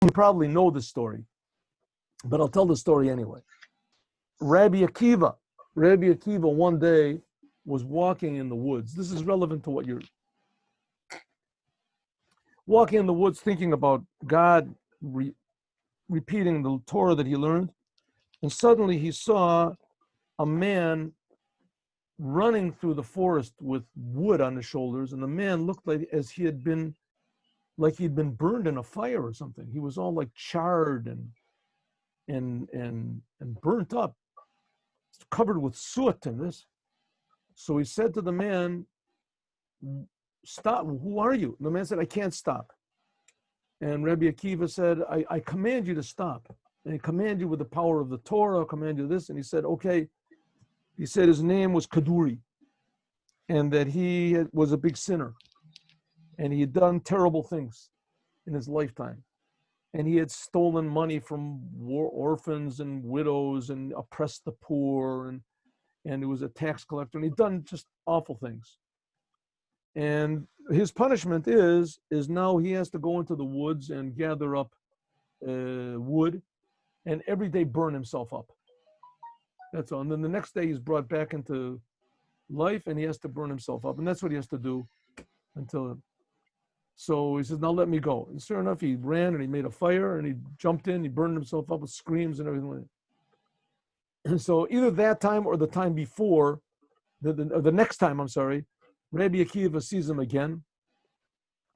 probably know the story, but I'll tell the story anyway. Rabbi Akiva one day was walking in the woods. This is relevant to what you're walking in the woods, thinking about God, repeating the Torah that he learned. And suddenly he saw a man running through the forest with wood on his shoulders. And the man looked like as he had been, like he'd been burned in a fire or something. He was all like charred and burnt up, covered with soot and this. So he said to the man, "Stop, who are you?" And the man said, "I can't stop." And Rabbi Akiva said, I command you to stop. And he command you with the power of the Torah, command you this. And he said, okay. He said his name was Kaduri, and that he was a big sinner. And he had done terrible things in his lifetime. And he had stolen money from orphans and widows and oppressed the poor. And he was a tax collector. And he'd done just awful things. And his punishment is now he has to go into the woods and gather up wood and every day burn himself up. That's all. And then the next day he's brought back into life and he has to burn himself up. And that's what he has to do until. So he says, "Now let me go." And sure enough, he ran and he made a fire and he jumped in, he burned himself up with screams and everything like that. And so either that time or the time before, the next time, I'm sorry, Rabbi Akiva sees him again.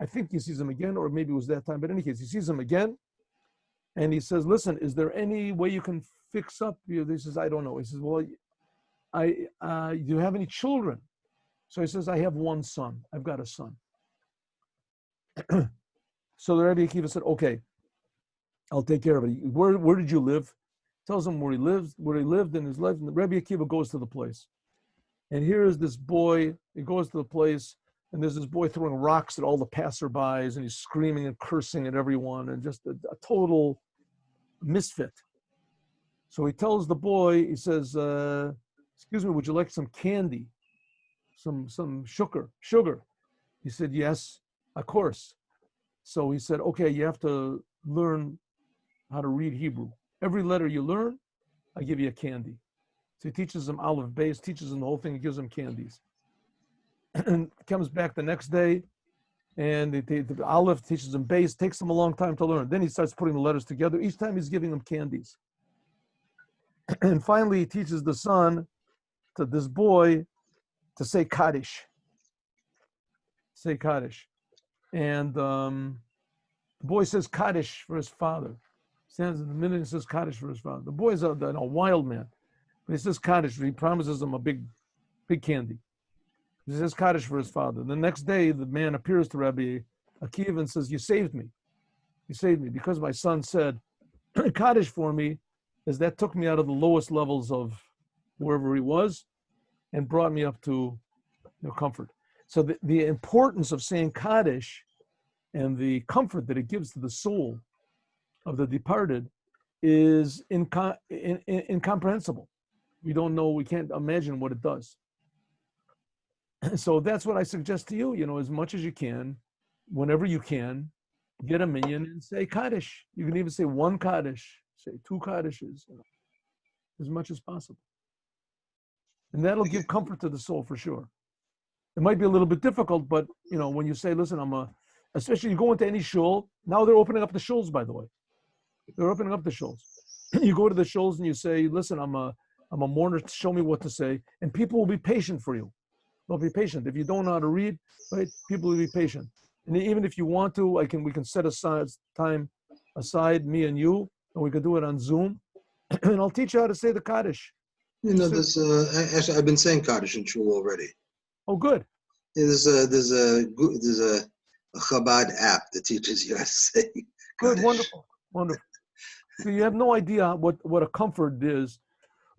I think he sees him again, or maybe it was that time, but in any case, he sees him again. And he says, "Listen, is there any way you can fix up?" He says, "I don't know." He says, "Well, do you have any children?" So he says, "I have one son. I've got a son." So the Rabbi Akiva said, "Okay, I'll take care of it." Where did you live? Tells him where he lived in his life. And the Rabbi Akiva goes to the place. And here is this boy, he goes to the place, and there's this boy throwing rocks at all the passerbys, and he's screaming and cursing at everyone, and just a total misfit. So he tells the boy, he says, "Excuse me, would you like some candy? Some sugar?" He said, "Yes, of course." So he said, "Okay, you have to learn how to read Hebrew. Every letter you learn, I give you a candy." So he teaches him Aleph Beis, teaches him the whole thing, he gives him candies. And comes back the next day, and the Aleph teaches him Beis, takes him a long time to learn. Then he starts putting the letters together. Each time he's giving him candies. And finally he teaches the son, to this boy, to say Kaddish. Say Kaddish. And the boy says Kaddish for his father. Stands in the middle and says Kaddish for his father. The boy's a wild man. But he says Kaddish. He promises him a big candy. He says Kaddish for his father. The next day, the man appears to Rabbi Akiva and says, "You saved me. You saved me because my son said Kaddish for me, as that took me out of the lowest levels of wherever he was and brought me up to comfort." So the importance of saying Kaddish and the comfort that it gives to the soul of the departed is incomprehensible. We don't know, we can't imagine what it does. So that's what I suggest to you, as much as you can, whenever you can, get a minyan and say Kaddish. You can even say one Kaddish, say two Kaddishes, as much as possible. And that'll give comfort to the soul for sure. It might be a little bit difficult, but when you say, "Listen, especially you go into any shul, now they're opening up the shuls, by the way. They're opening up the shuls. You go to the shuls and you say, "Listen, I'm a mourner, show me what to say." And people will be patient for you. They'll be patient. If you don't know how to read, right, people will be patient. And even if you want to, we can set time aside, me and you, and we can do it on Zoom. And I'll teach you how to say the Kaddish. There's actually I've been saying Kaddish in shul already. Oh, good. Yeah, there's a Chabad app that teaches you how to say Good, Kaddish. wonderful. So you have no idea what a comfort is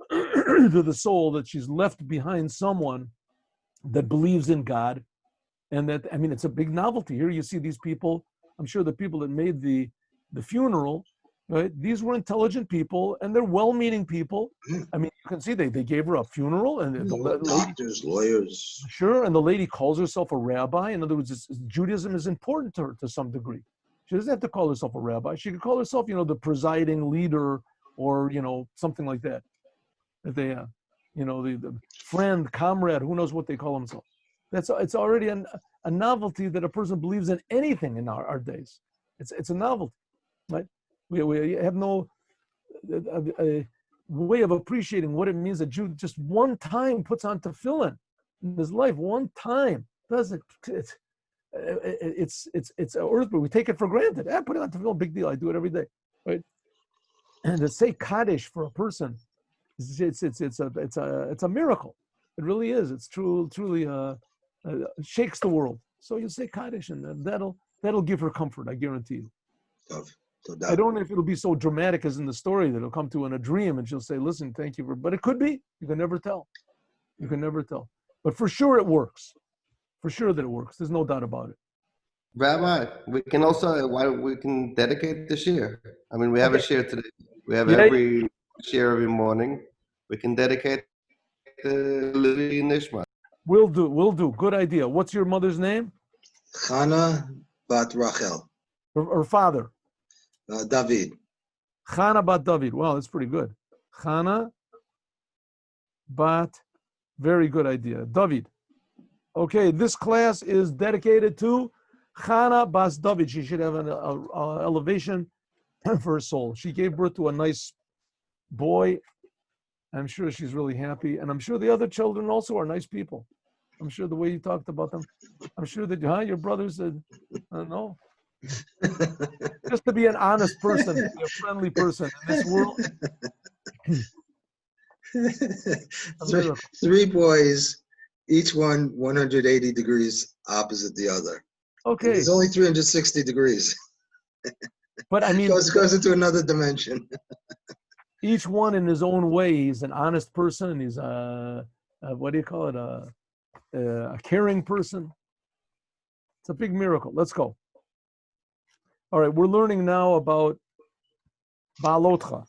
to the soul that she's left behind someone that believes in God. And that, it's a big novelty. Here you see these people, I'm sure the people that made the funeral, right? These were intelligent people and they're well-meaning people. You can see they gave her a funeral and doctors, lawyers. Sure, and the lady calls herself a rabbi. In other words, Judaism is important to her to some degree. She doesn't have to call herself a rabbi. She could call herself, the presiding leader or, something like that. That they, the friend, comrade, who knows what they call themselves. It's already a novelty that a person believes in anything in our days. It's a novelty, right? We have no a way of appreciating what it means. A Jew just one time puts on tefillin in his life, one time does it. It's an earth, but we take it for granted. Put it on tefillin, big deal. I do it every day, right? And to say Kaddish for a person, it's a miracle. It really is. It's truly shakes the world. So you say Kaddish, and that'll give her comfort. I guarantee you. I don't know if it'll be so dramatic as in the story that it'll come to in a dream, and she'll say, "Listen, thank you for." But it could be. You can never tell. You can never tell. But for sure, it works. For sure that it works. There's no doubt about it. Rabbi, we can dedicate the shir. I mean, we have a shir today. We have every shir every morning. We can dedicate the Levi Nishma. We'll do. Good idea. What's your mother's name? Chana bat Rachel. Her father? David. Chana bat David. Wow, that's pretty good. Chana bat, very good idea. David. Okay, this class is dedicated to Chana bas David. She should have an elevation for her soul. She gave birth to a nice boy. I'm sure she's really happy. And I'm sure the other children also are nice people. I'm sure the way you talked about them. I'm sure that your brother said, I don't know. Just to be an honest person, to be a friendly person in this world. Three boys, each one 180 degrees opposite the other. Okay. It's only 360 degrees. But I mean, it goes into another dimension. Each one in his own way. He's an honest person, and he's what do you call it? A caring person. It's a big miracle. Let's go. All right, we're learning now about Baalotcha.